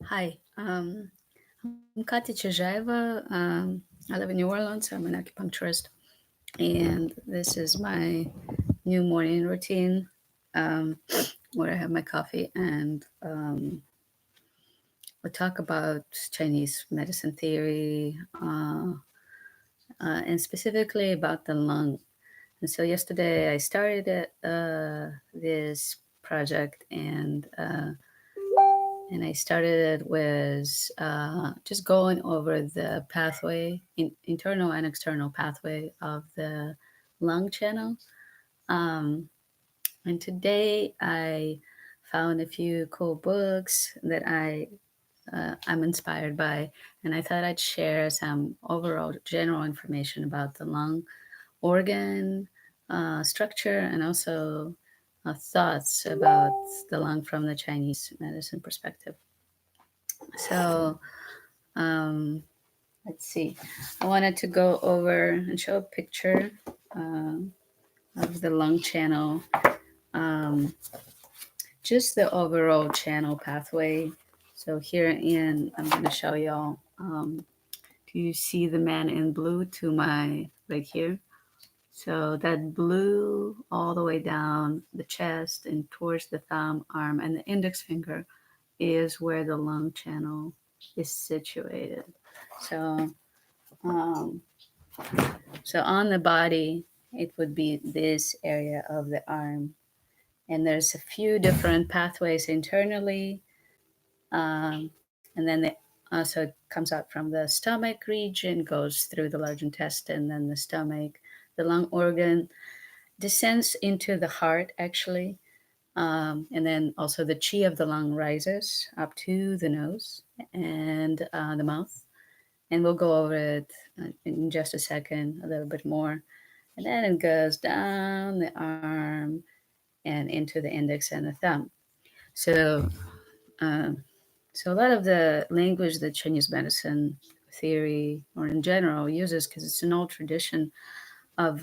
Hi, I'm Katya Chizhaeva. I live in New Orleans. I'm an acupuncturist, and this is my new morning routine where I have my coffee and we talk about Chinese medicine theory and specifically about the lung. And so yesterday I started this project and I started with just going over the pathway, internal and external pathway of the lung channel. Um, and today I found a few cool books that I'm inspired by, and I thought I'd share some overall general information about the lung organ structure and also thoughts about the lung from the Chinese medicine perspective. So um, let's see. I wanted to go over and show a picture um, of the lung channel, um, just the overall channel pathway. So here I'm going to show y'all. Do you see the man in blue to my right here? So that blue all the way down the chest and towards the thumb, arm, and the index finger is where the lung channel is situated. So um, So on the body, it would be this area of the arm. And there's a few different pathways internally. And then so it comes out from the stomach region, goes through the large intestine, then the stomach, the lung organ descends into the heart, actually. And then also the chi of the lung rises up to the nose and the mouth. And we'll go over it in just a second, a little bit more. And then it goes down the arm and into the index and the thumb. So, um, so a lot of the language that Chinese medicine theory, or in general, uses, because it's an old tradition of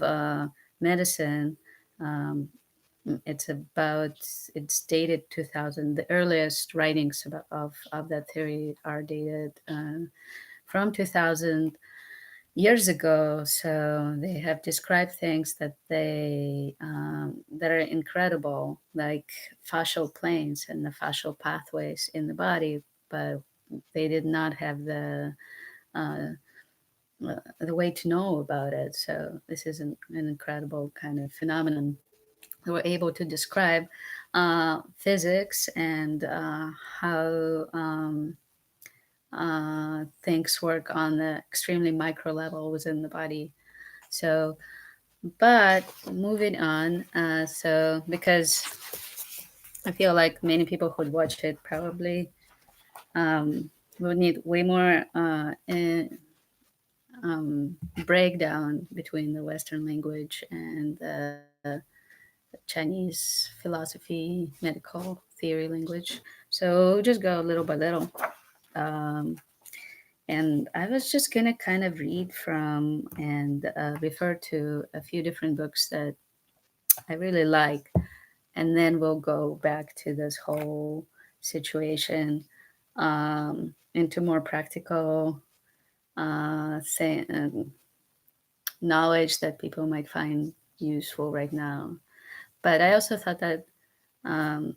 medicine. Um, it's dated 2000. The earliest writings of that theory are dated from 2000 years ago. So they have described things that are incredible, like fascial planes and the fascial pathways in the body, but they did not have the way to know about it. So this is an incredible kind of phenomenon. They were able to describe physics and how things work on the extremely micro level within the body. So, but moving on, so because I feel like many people who'd watch it probably um, would need way more um, breakdown between the Western language and the Chinese philosophy, medical theory language. So we'll just go little by little. Um, and I was just gonna kind of read from and refer to a few different books that I really like, and then we'll go back to this whole situation into more practical knowledge that people might find useful right now. But I also thought that um,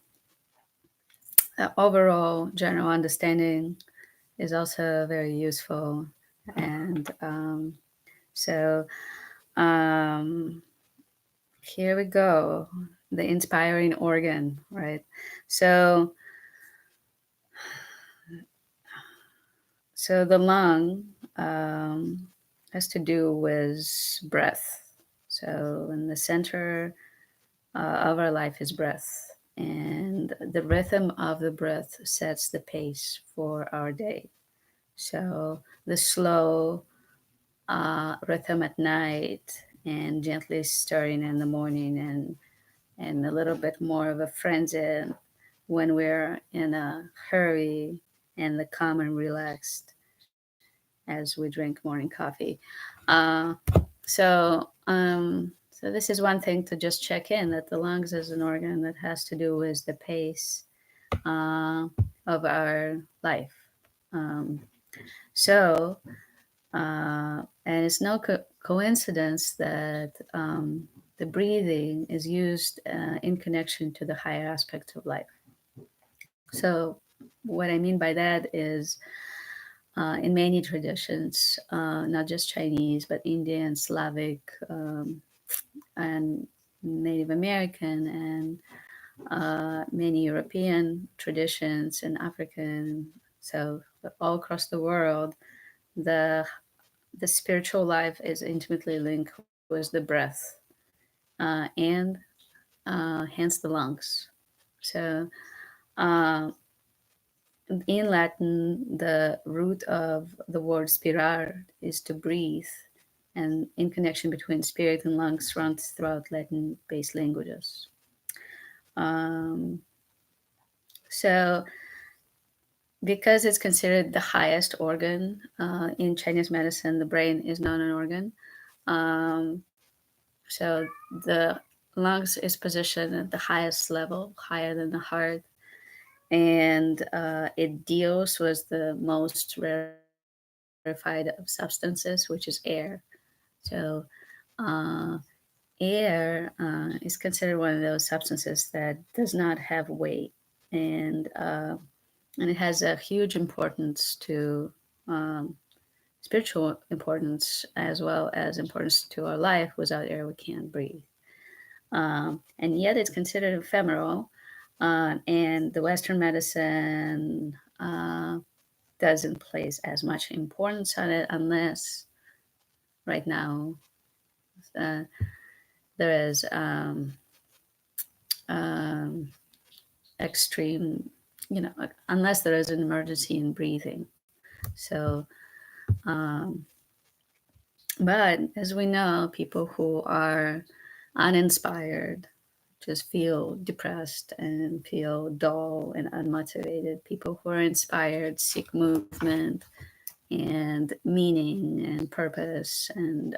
overall general understanding is also very useful. And so um, here we go, the inspiring organ, right? So, so the lung um, has to do with breath. So, in the center of our life is breath, and the rhythm of the breath sets the pace for our day. So, the slow rhythm at night and gently stirring in the morning, and a little bit more of a frenzy when we're in a hurry, and the calm and relaxed as we drink morning coffee. Uh, so this is one thing to just check in, that the lungs is an organ that has to do with the pace. Uh, of our life. Um, so, and it's no coincidence that the breathing is used in connection to the higher aspects of life. So, what I mean by that is in many traditions, not just Chinese, but Indian, Slavic, and Native American, and many European traditions and African, so all across the world, the the spiritual life is intimately linked with the breath and hence the lungs. So uh, in Latin, the root of the word spirar is to breathe, and in connection between spirit and lungs runs throughout Latin-based languages. Um, so, because it's considered the highest organ in Chinese medicine, the brain is not an organ. Um, so, the lungs is positioned at the highest level, higher than the heart, and it deals with the most rarefied of substances, which is air. So, uh, air is considered one of those substances that does not have weight, and and it has a huge importance to um, spiritual importance as well as importance to our life. Without air, we can't breathe, and yet it's considered ephemeral. And the Western medicine doesn't place as much importance on it unless right now uh, there is um, extreme, unless there is an emergency in breathing. So, um, but as we know, people who are uninspired just feel depressed and feel dull and unmotivated. People who are inspired seek movement and meaning and purpose and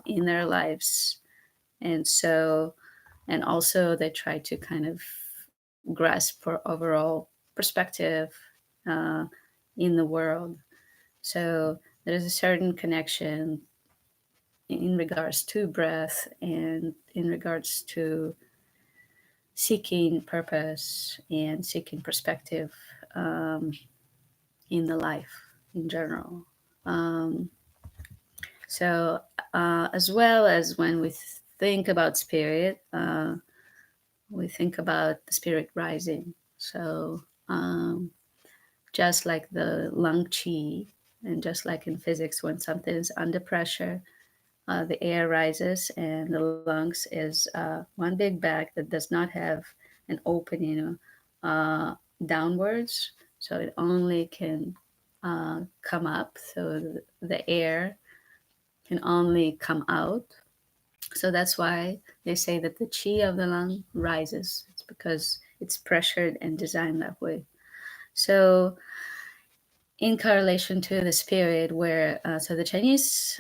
in their lives. And so, and also they try to kind of grasp for overall perspective uh, in the world. So there is a certain connection in regards to breath and in regards to seeking purpose and seeking perspective um, in the life in general. Um, so, as well as when we think about spirit, we think about the spirit rising. So, um, just like the lung chi, and just like in physics, when something is under pressure, the air rises, and the lungs is one big bag that does not have an opening downwards, so it only can come up. So the air can only come out. So that's why they say that the chi of the lung rises. It's because it's pressured and designed that way. So in correlation to the spirit, where so the Chinese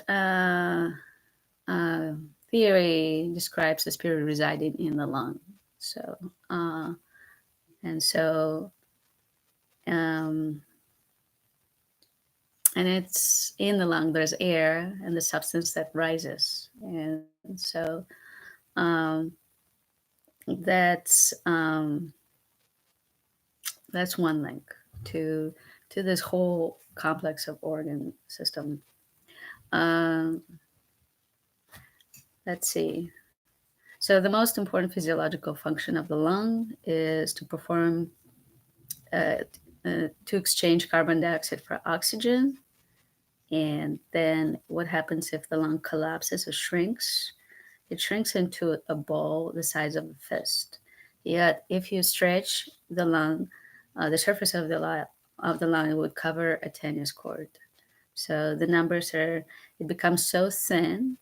uh, theory describes the spirit residing in the lung. So, uh, and so, um, and it's in the lung, there's air and the substance that rises. And so, um, that's, um, that's one link to, to this whole complex of organ system. Um, let's see. So the most important physiological function of the lung is to perform uh, to exchange carbon dioxide for oxygen. And then what happens if the lung collapses or shrinks? It shrinks into a ball the size of a fist. Yet, if you stretch the lung, the surface of the lung would cover a tennis court. So the numbers are, it becomes so thin,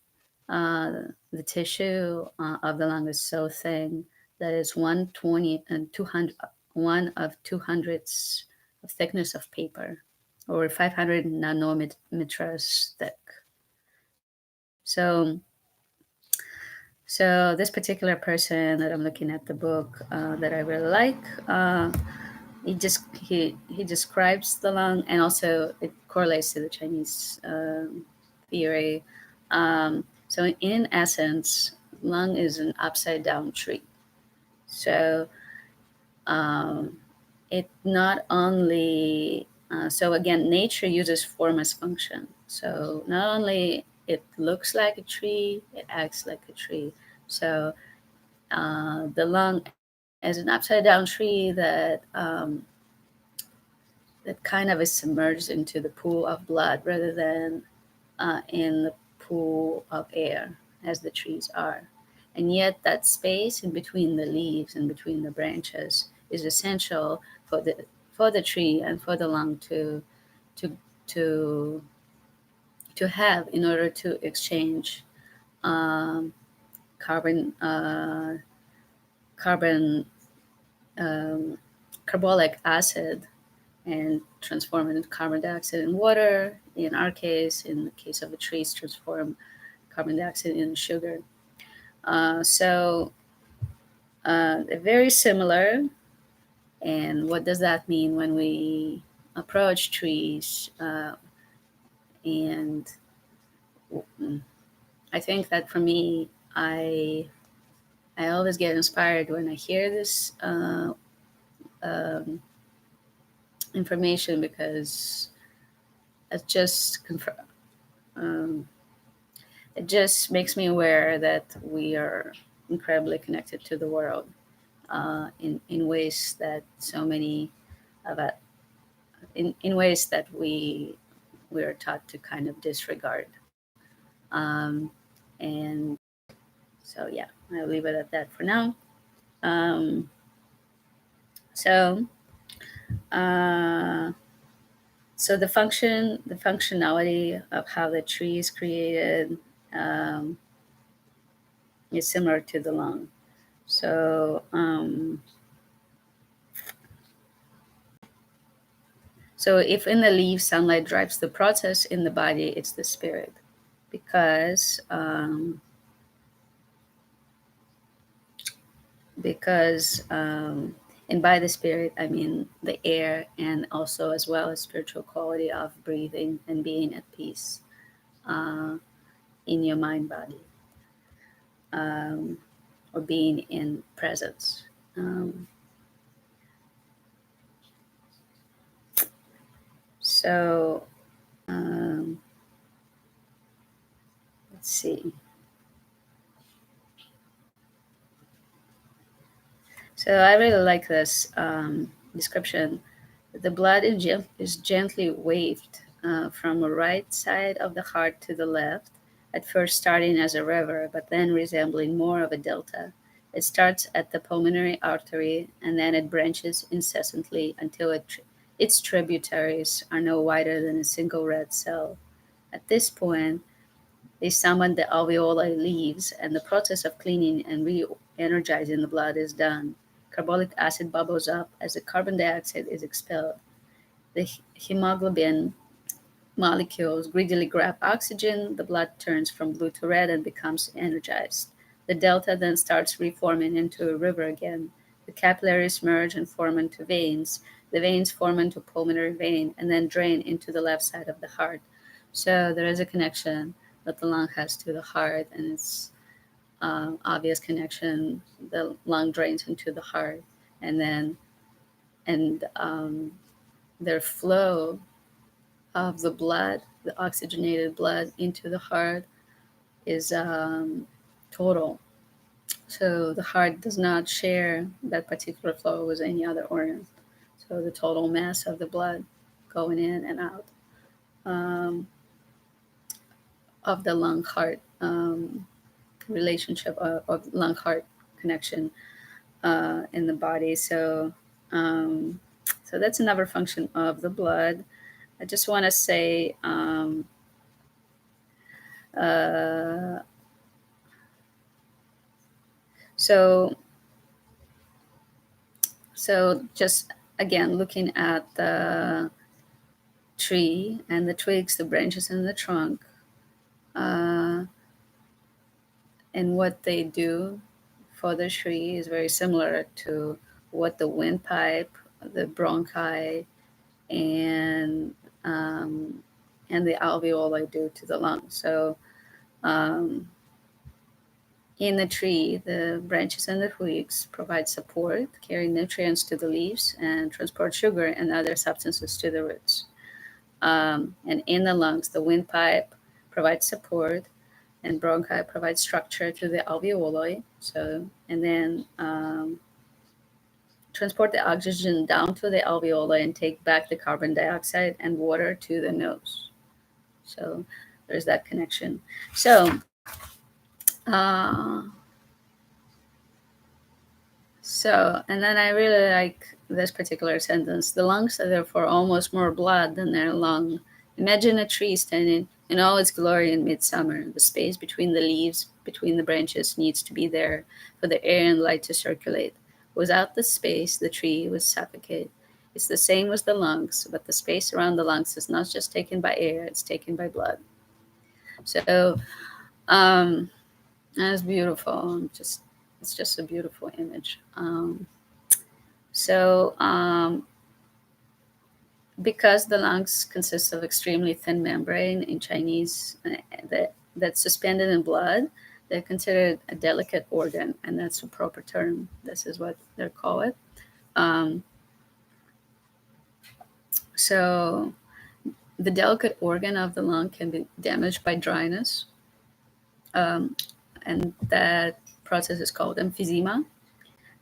uh, the tissue of the lung is so thin that it's 120 and 200, one of 200ths of thickness of paper, or 500 nanometers thick. So, so this particular person that I'm looking at the book that I really like, he describes the lung, and also it correlates to the Chinese theory. So in essence, lung is an upside down tree. So um, it not only so again, nature uses form as function. So not only it looks like a tree, it acts like a tree. So the lung as an upside down tree that kind of is submerged into the pool of blood rather than in the pool of air as the trees are. And yet, that space in between the leaves and between the branches is essential for the tree and for the lung to to to have in order to exchange um, carbon carbon um, carbolic acid and transform it into carbon dioxide and water. In our case, in the case of the trees, transform carbon dioxide into sugar. So they're very similar. And what does that mean when we approach trees? And mm, I think that for me, I always get inspired when I hear this um, information because it just um, it just makes me aware that we are incredibly connected to the world in ways that so many of us in ways that we are taught to kind of disregard. Um, and so yeah, I'll leave it at that for now. Um, so uh, so the functionality of how the tree is created um, is similar to the lung. So so if in the leaf sunlight drives the process in the body, it's the spirit, because because and by the spirit I mean the air, and also as well as spiritual quality of breathing and being at peace uh, in your mind body, um, or being in presence. um, so um, let's see. So I really like this description. The blood is gently waved from the right side of the heart to the left, at first starting as a river, but then resembling more of a delta. It starts at the pulmonary artery, and then it branches incessantly until its tributaries are no wider than a single red cell. At this point, they summon the alveoli leaves, and the process of cleaning and re energizing the blood is done. Carbolic acid bubbles up as the carbon dioxide is expelled. The hemoglobin molecules greedily grab oxygen, the blood turns from blue to red and becomes energized. The delta then starts reforming into a river again. The capillaries merge and form into veins. The veins form into pulmonary vein and then drain into the left side of the heart. So there is a connection that the lung has to the heart, and it's obvious connection. The lung drains into the heart, and then and their flow of the blood, the oxygenated blood into the heart, is total. So the heart does not share that particular flow with any other organ. So the total mass of the blood going in and out of the lung heart relationship of lung heart connection in the body. Um, so that's another function of the blood. I just want to say uh, so So just again looking at the tree and the twigs, the branches, and the trunk, uh, and what they do for the tree is very similar to what the windpipe the bronchi, and um, and the alveoli do to the lungs. So um, in the tree, the branches and the twigs provide support, carry nutrients to the leaves, and transport sugar and other substances to the roots. And in the lungs, the windpipe provides support, and bronchi provides structure to the alveoli. So, and then transport the oxygen down to the alveoli and take back the carbon dioxide and water to the nose. So there's that connection. So, uh, and then I really like this particular sentence. The lungs are therefore almost more blood than their lung. Imagine a tree standing in all its glory in midsummer. The space between the leaves, between the branches, needs to be there for the air and light to circulate. Without the space, the tree would suffocate. It's the same with the lungs, but the space around the lungs is not just taken by air, it's taken by blood. So um, that's beautiful. It's just a beautiful image. So, because the lungs consist of extremely thin membrane in Chinese that's suspended in blood, they're considered a delicate organ, and that's a proper term. This is what they call it. Um, so, the delicate organ of the lung can be damaged by dryness, um, and that process is called emphysema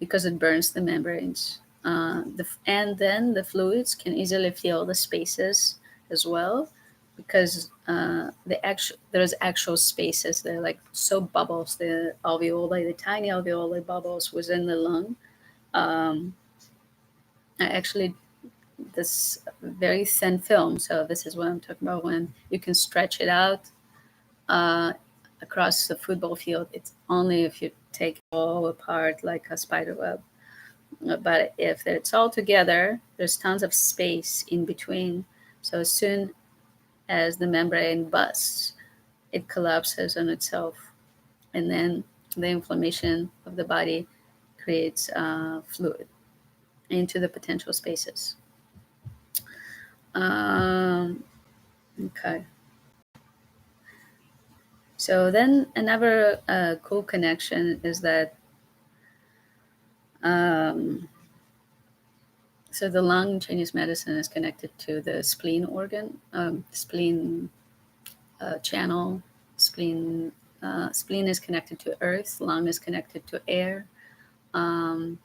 because it burns the membranes. And then the fluids can easily fill the spaces as well, because there's actual spaces. They're like so bubbles. The alveoli, the tiny alveoli bubbles within the lung, um, are actually this very thin film. So this is what I'm talking about when you can stretch it out uh, across the football field. It's only if you take it all apart like a spider web. But if it's all together, there's tons of space in between. So as soon as the membrane busts, it collapses on itself. And then the inflammation of the body creates fluid into the potential spaces. Okay. So then another cool connection is that um, so the lung in Chinese medicine is connected to the spleen organ, spleen channel. Spleen is connected to earth. Lung is connected to air. Um,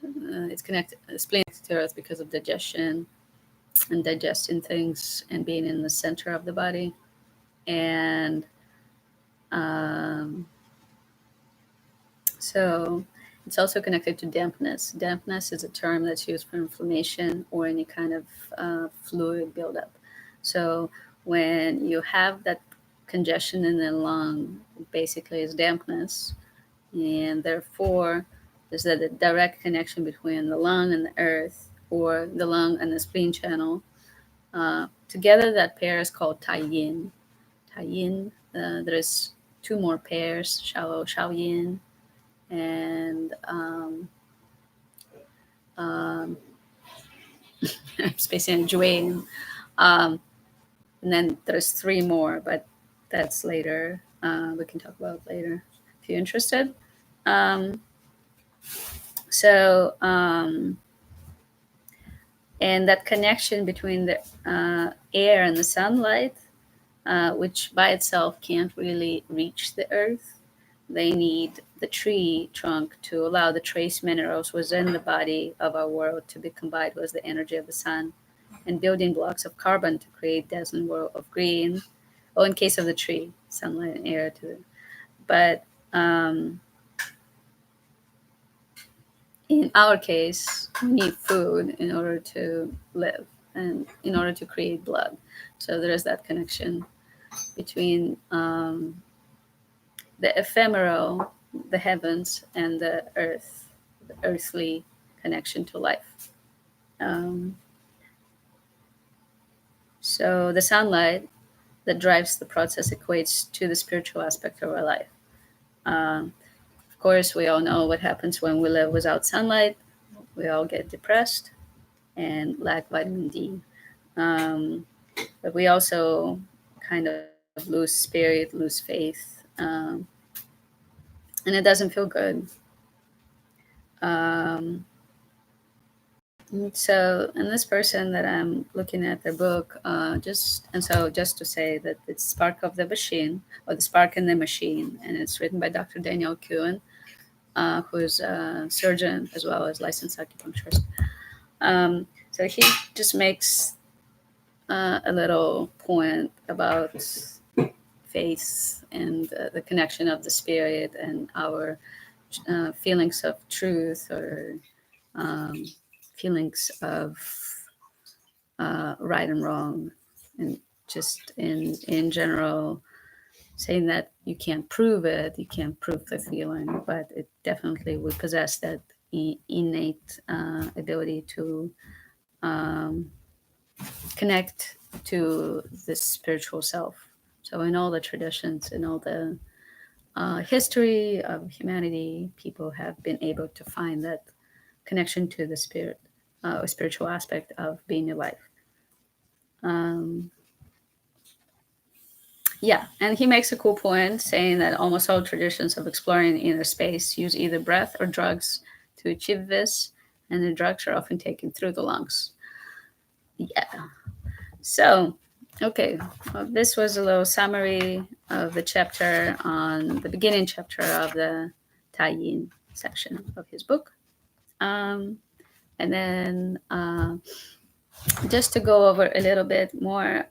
it's connected. Spleen is to earth because of digestion and digesting things and being in the center of the body. And so it's also connected to dampness. Dampness is a term that's used for inflammation or any kind of fluid buildup. So when you have that congestion in the lung, basically is dampness, and therefore there's a direct connection between the lung and the earth, or the lung and the spleen channel. Together, that pair is called tai yin. Tai yin. There's two more pairs, shao yin, and um, spacing and Juin. And then there's three more, but that's later. We can talk about it later if you're interested. Um, so, and that connection between the air and the sunlight, which by itself can't really reach the earth, they need the tree trunk to allow the trace minerals within the body of our world to be combined with the energy of the sun and building blocks of carbon to create dazzling world of green. Oh, in case of the tree, sunlight and air to but in our case, we need food in order to live and in order to create blood. So there is that connection between the ephemeral, the heavens, and the earth, the earthly connection to life. Um, so the sunlight that drives the process equates to the spiritual aspect of our life. Of course, we all know what happens when we live without sunlight. We all get depressed and lack vitamin D. Um, but we also kind of lose spirit, lose faith, and it doesn't feel good. Um, so, and this person that I'm looking at their book, just to say that it's Spark of the Machine, or the Spark in the Machine, and it's written by Dr. Daniel Kuhn, who's a surgeon as well as licensed acupuncturist. So he just makes a little point about faith and the connection of the spirit and our feelings of truth, or um, feelings of right and wrong, and just in general, saying that you can't prove it, you can't prove the feeling, but it definitely we possess that innate ability to um, connect to the spiritual self. So in all the traditions, in all the history of humanity, people have been able to find that connection to the spirit, spiritual aspect of being alive. Um, yeah, and he makes a cool point saying that almost all traditions of exploring inner space use either breath or drugs to achieve this, and the drugs are often taken through the lungs. Yeah. So, okay, well, this was a little summary of the chapter on the beginning chapter of the Taiyin section of his book. Um, and then just to go over a little bit more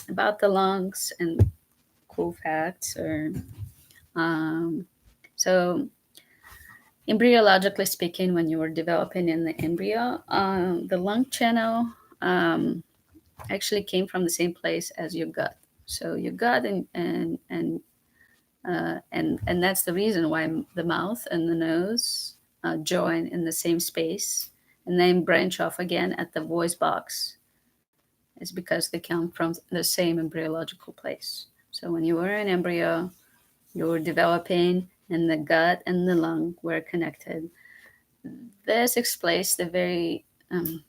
about the lungs and cool facts, or um, so embryologically speaking, when you were developing in the embryo, the lung channel um, actually came from the same place as your gut. So your gut and that's the reason why the mouth and the nose join in the same space and then branch off again at the voice box. Is because they come from the same embryological place. So when you were an embryo, you were developing, and the gut and the lung were connected. This explains the very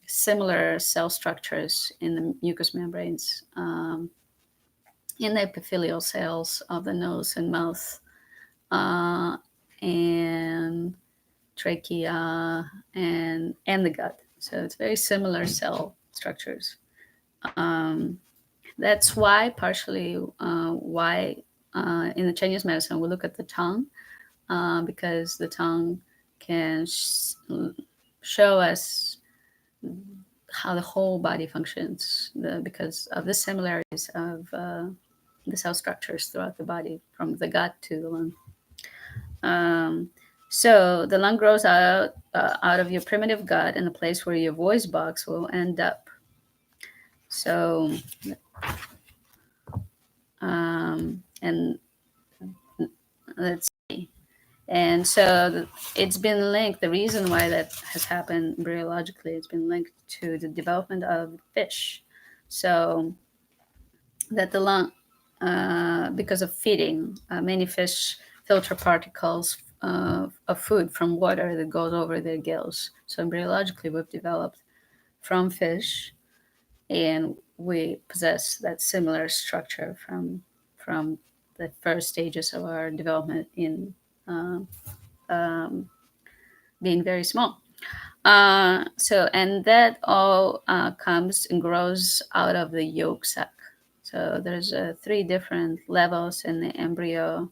similar cell structures in the mucous membranes, in the epithelial cells of the nose and mouth, uh, and trachea, and the gut. So it's very similar cell structures. Um, that's why, partially, why in the Chinese medicine we look at the tongue, because the tongue can show us how the whole body functions, because of the similarities of the cell structures throughout the body, from the gut to the lung. Um, so the lung grows out of your primitive gut in the place where your voice box will end up. So, and let's see. And so it's been linked. The reason why that has happened embryologically, it's been linked to the development of fish. So that the lung, because of feeding, many fish filter particles of food from water that goes over their gills. So embryologically, we've developed from fish, and we possess that similar structure from the first stages of our development in uh, um, being very small. And that all comes and grows out of the yolk sac. So there's three different levels in the embryo: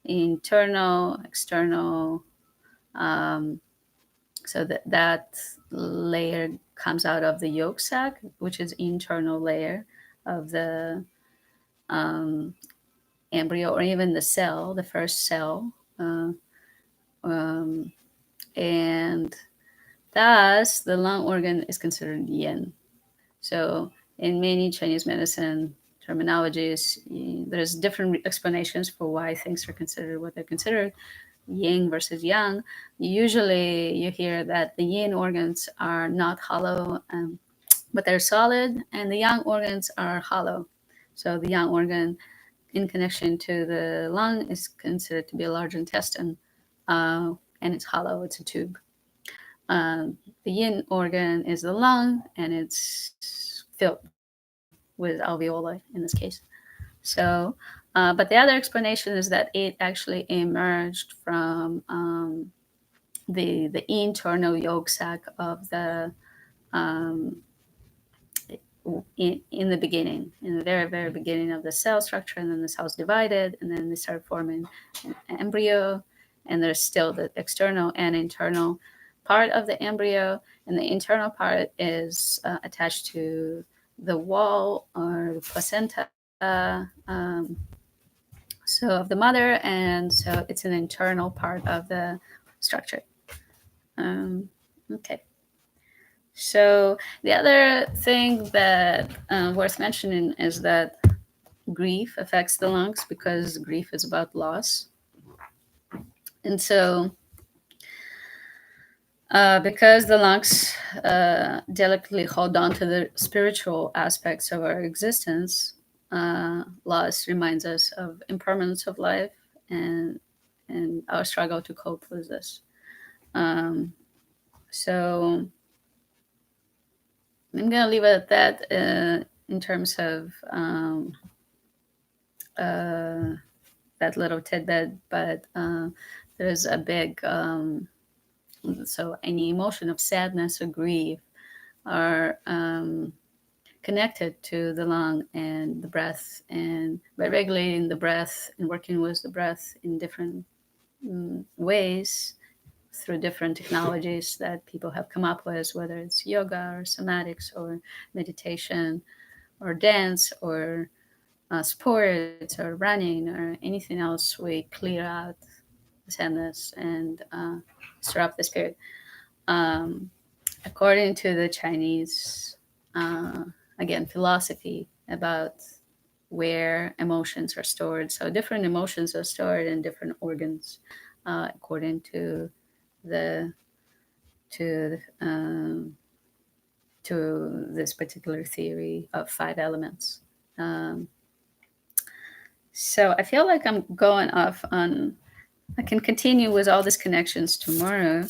internal, external. Um, so that layer comes out of the yolk sac, which is internal layer of the um, embryo, or even the cell, the first cell. Uh, um, and thus, the lung organ is considered yin. So, in many Chinese medicine terminologies, there's different explanations for why things are considered what they're considered, yin versus yang. Usually, you hear that the yin organs are not hollow, but they're solid, and the yang organs are hollow. So, the yang organ, in connection to the lung, is considered to be a large intestine, and it's hollow, it's a tube. The yin organ is the lung, and it's filled with alveoli in this case. So, but the other explanation is that it actually emerged from the internal yolk sac of the um, in the beginning, in the very beginning of the cell structure, and then the cells divided, and then they start forming an embryo, and there's still the external and internal part of the embryo, and the internal part is attached to the wall or the placenta, so of the mother, and so it's an internal part of the structure. Um, okay. So the other thing that worth mentioning is that grief affects the lungs because grief is about loss, and so because the lungs delicately hold on to the spiritual aspects of our existence, loss reminds us of impermanence of life and our struggle to cope with this. Um, so I'm gonna leave it at that in terms of uh, that little tidbit, but there's a big so any emotion of sadness or grief are connected to the lung and the breath, and by regulating the breath and working with the breath in different ways through different technologies that people have come up with, whether it's yoga or somatics or meditation or dance or sports or running or anything else, we clear out the sadness and stir up the spirit. Um, According to the Chinese, uh, again, philosophy about where emotions are stored. So different emotions are stored in different organs, according the to to this particular theory of five elements. Um, so I feel like I'm going off on. I can continue with all these connections tomorrow,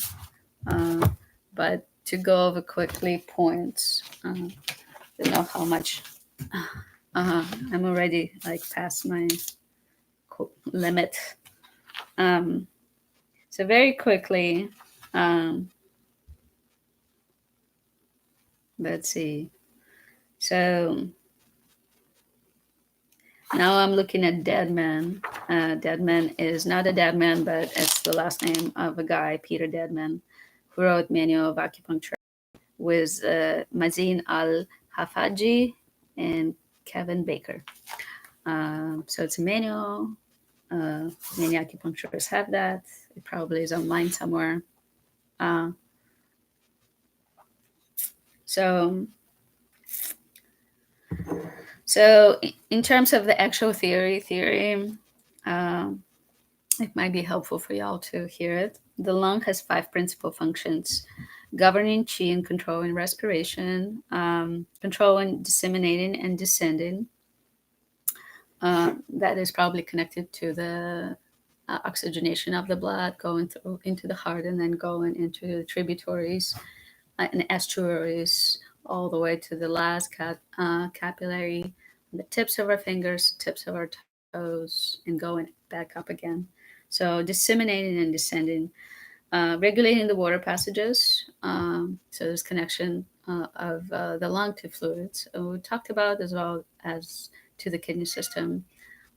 uh, but to go over quickly points. I don't know how much. Uh, I'm already like past my limit. Um, so very quickly, um, let's see. So now I'm looking at Dead Man. Dead Man is not a dead man, but it's the last name of a guy, Peter Deadman, who wrote Manual of Acupuncture with Mazin Al Hafaji and Kevin Baker. So it's a manual. Many acupuncturists have that. It probably is online somewhere. Uh, so, so in terms of the actual theory, um, it might be helpful for y'all to hear it. The lung has five principal functions: governing qi and controlling respiration, controlling, disseminating, and descending. That is probably connected to the oxygenation of the blood going through into the heart and then going into the tributaries and estuaries all the way to the last capillary, the tips of our fingers, tips of our toes, and going back up again. So disseminating and descending, regulating the water passages. So there's connection of the lung to fluids. We talked about as well as to the kidney system,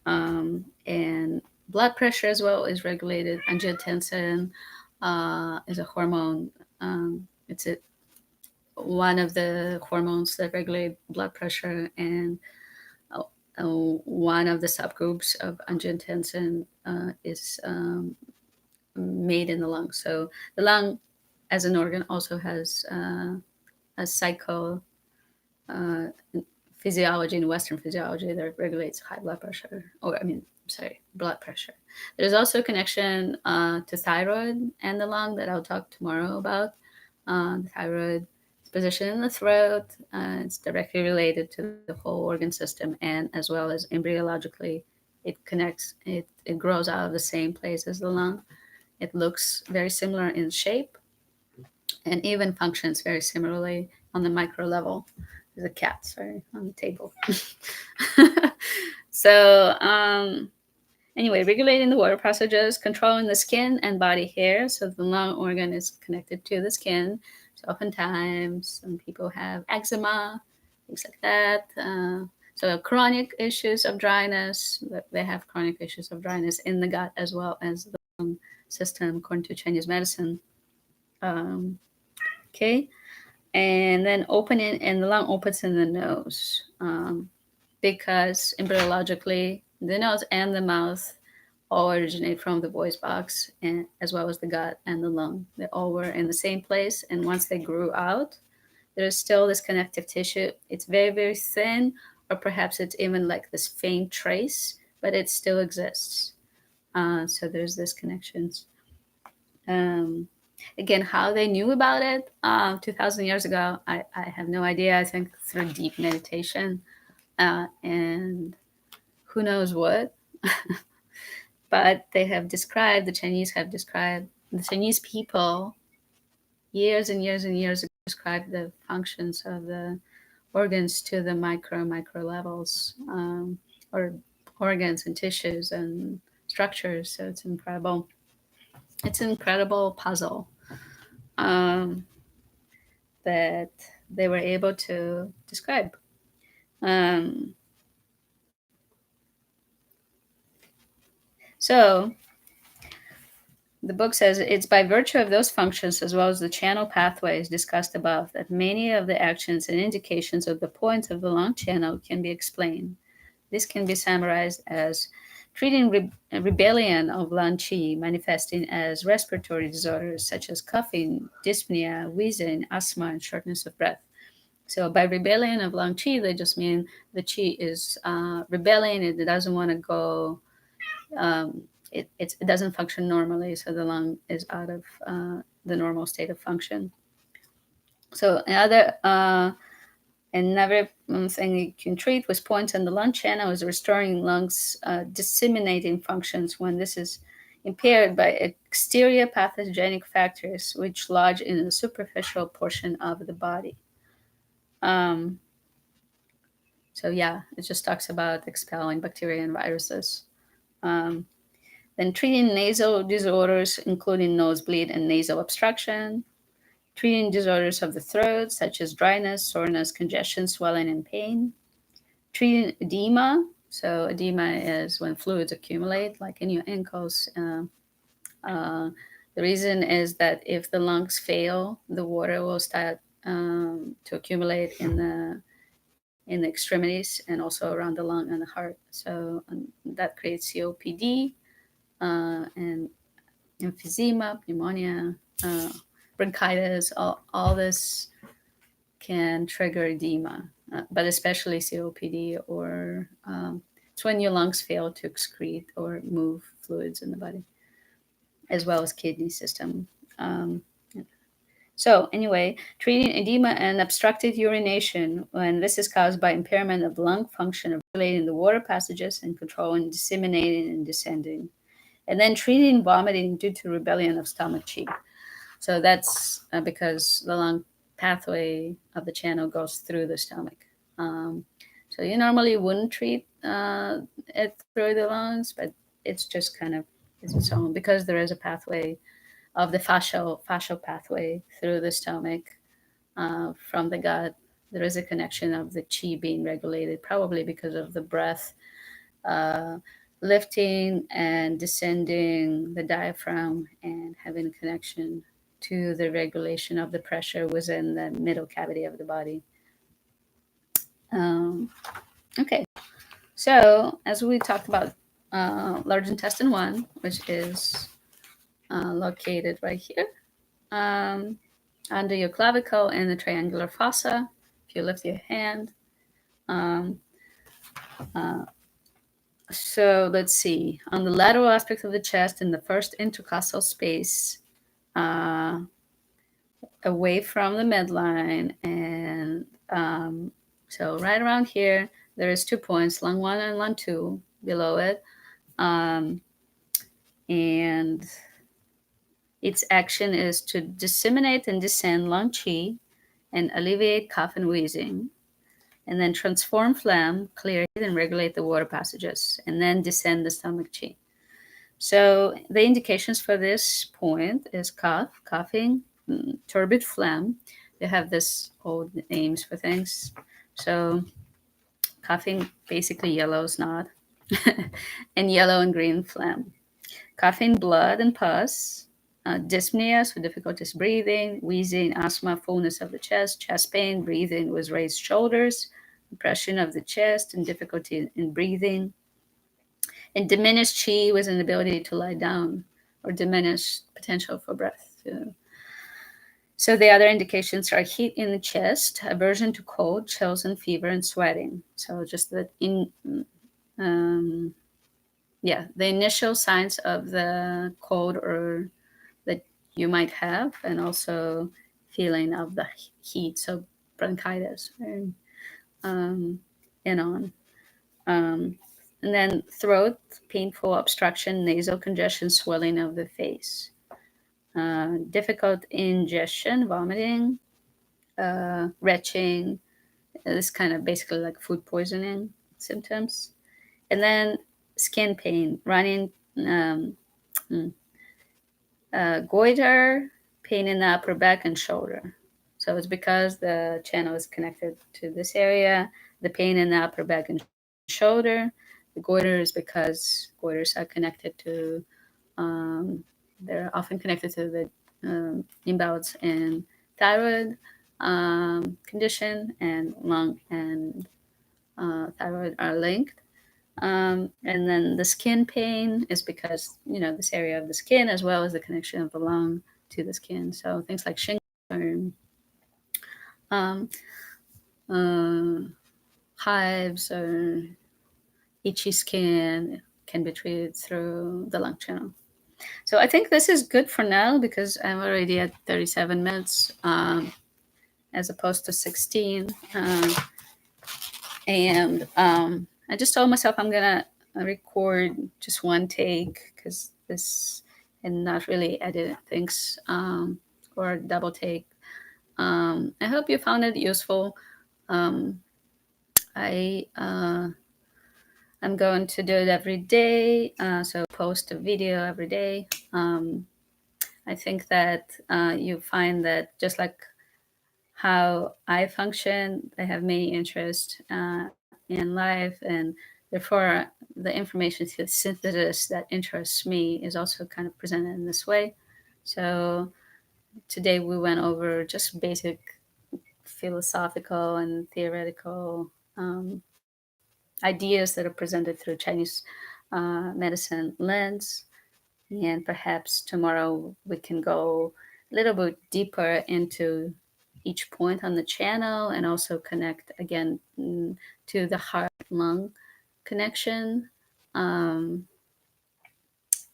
and blood pressure as well is regulated. Angiotensin is a hormone. It's one of the hormones that regulate blood pressure, and uh, one of the subgroups of angiotensin is made in the lung. So the lung, as an organ, also has a cycle physiology and Western physiology that regulates high blood pressure, or I mean, sorry, blood pressure. There's also a connection to thyroid and the lung that I'll talk tomorrow about. The thyroid is positioned in the throat. It's directly related to the whole organ system, and as well as embryologically, it connects. It grows out of the same place as the lung. It looks very similar in shape, and even functions very similarly on the micro level. There's a cat, sorry, on the table. So, anyway, regulating the water passages, controlling the skin and body hair. So the lung organ is connected to the skin. So oftentimes, some people have eczema, things like that. So chronic issues of dryness, they have chronic issues of dryness in the gut as well as the lung system, according to Chinese medicine. Um, okay, and then opening, and the lung opens in the nose, because embryologically, the nose and the mouth all originate from the voice box, and as well as the gut and the lung. They all were in the same place, and once they grew out, there's still this connective tissue. It's very, very thin, or perhaps it's even like this faint trace, but it still exists. So there's this connections. Um, Again, how they knew about it 2,000 years ago, I have no idea. I think through deep meditation, and who knows what. But they have described, the Chinese have described, the Chinese people years and years and years ago described the functions of the organs to the micro levels, or organs and tissues and structures. So it's incredible. It's an incredible puzzle, um, that they were able to describe. Um, so the book says it's by virtue of those functions as well as the channel pathways discussed above that many of the actions and indications of the points of the lung channel can be explained. This can be summarized as treating rebellion of lung qi manifesting as respiratory disorders such as coughing, dyspnea, wheezing, asthma, and shortness of breath. So by rebellion of lung qi, they just mean the qi is rebelling, it doesn't want to go, um, it doesn't function normally, so the lung is out of the normal state of function. So another thing you can treat with points in the lung channel is restoring lungs disseminating functions when this is impaired by exterior pathogenic factors which lodge in the superficial portion of the body. Um, so yeah, it just talks about expelling bacteria and viruses. Um, Then treating nasal disorders, including nosebleed and nasal obstruction. Treating disorders of the throat, such as dryness, soreness, congestion, swelling, and pain. Treating edema. So edema is when fluids accumulate, like in your ankles. The reason is that if the lungs fail, the water will start to accumulate in the extremities and also around the lung and the heart. So that creates COPD, and emphysema, pneumonia, bronchitis. All this can trigger edema, but especially COPD, or it's when your lungs fail to excrete or move fluids in the body, as well as kidney system. Um, so anyway, treating edema and obstructed urination when this is caused by impairment of lung function of regulating the water passages and controlling disseminating and descending. And then treating vomiting due to rebellion of stomach qi. So that's because the lung pathway of the channel goes through the stomach. So you normally wouldn't treat it through the lungs, but it's just kind of is its own, because there is a pathway of the fascial pathway through the stomach, from the gut. There is a connection of the qi being regulated, probably because of the breath, uh, lifting and descending the diaphragm and having a connection to the regulation of the pressure within the middle cavity of the body. Um, okay, so as we talked about large intestine 1, which is located right here, under your clavicle and the triangular fossa. If you lift your hand, um, uh, so let's see, on the lateral aspect of the chest in the first intercostal space, away from the midline, and so right around here, there is 2 points, lung 1 and lung 2 below it, and Its action is to disseminate and descend lung qi and alleviate cough and wheezing, and then transform phlegm, clear it, and regulate the water passages, and then descend the stomach qi. So the indications for this point is cough, coughing, turbid phlegm. They have this old names for things. So coughing, basically yellow snot, and yellow and green phlegm. Coughing, blood and pus. Dyspnea, so difficulties breathing, wheezing, asthma, fullness of the chest pain, breathing with raised shoulders, depression of the chest, and difficulty in breathing, and diminished chi with inability to lie down or diminished potential for breath. So the other indications are heat in the chest, aversion to cold, chills and fever, and sweating. So just um, the initial signs of the cold or that you might have, and also feeling of the heat, so bronchitis, um, and on. Um, and then throat, painful obstruction, nasal congestion, swelling of the face, difficult ingestion, vomiting, retching. This kind of basically like food poisoning symptoms. And then skin pain, running, um, mm, goiter, pain in the upper back and shoulder. So it's because the channel is connected to this area, the pain in the upper back and shoulder. The goiter is because goiters are connected to, um, they're often connected to the imbalance in thyroid condition, and lung and thyroid are linked. And then the skin pain is because, this area of the skin, as well as the connection of the lung to the skin. So things like shingles or um, uh, hives or itchy skin can be treated through the lung channel. So I think this is good for now because I'm already at 37 minutes, as opposed to 16. And I just told myself I'm gonna record just one take because this, and not really edit things, or double take. I hope you found it useful. Um, I'm going to do it every day, so post a video every day. I think that you find that just like how I function, I have many interests in life, and therefore the information synthesis that interests me is also kind of presented in this way. So today we went over just basic philosophical and theoretical ideas that are presented through Chinese medicine lens. And perhaps tomorrow we can go a little bit deeper into each point on the channel, and also connect again to the heart lung connection. Um,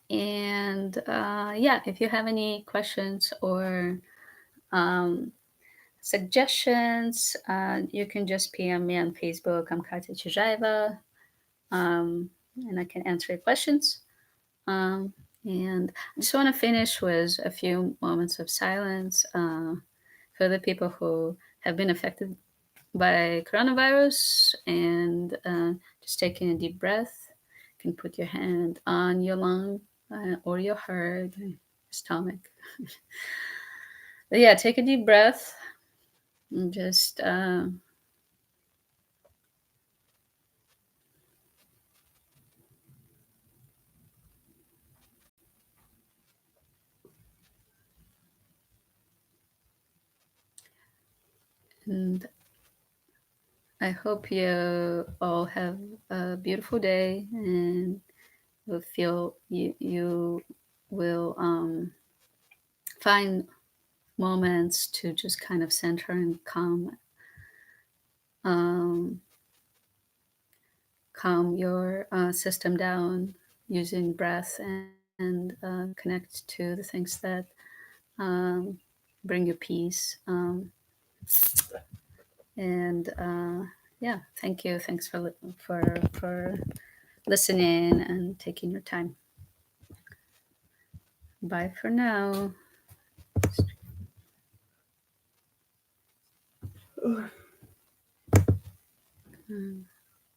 and yeah, if you have any questions or um, suggestions, you can just PM me on Facebook. I'm Katya Chizhaeva, and I can answer your questions. Um, and I just want to finish with a few moments of silence for the people who have been affected by coronavirus, and just taking a deep breath. You can put your hand on your lung or your heart, stomach. But yeah, take a deep breath and just and I hope you all have a beautiful day, and will feel you will find moments to just kind of center and um, calm your system down using breath, and connect to the things that um, bring you peace. And yeah, thank you. Thanks for listening and taking your time. Bye for now. Mm.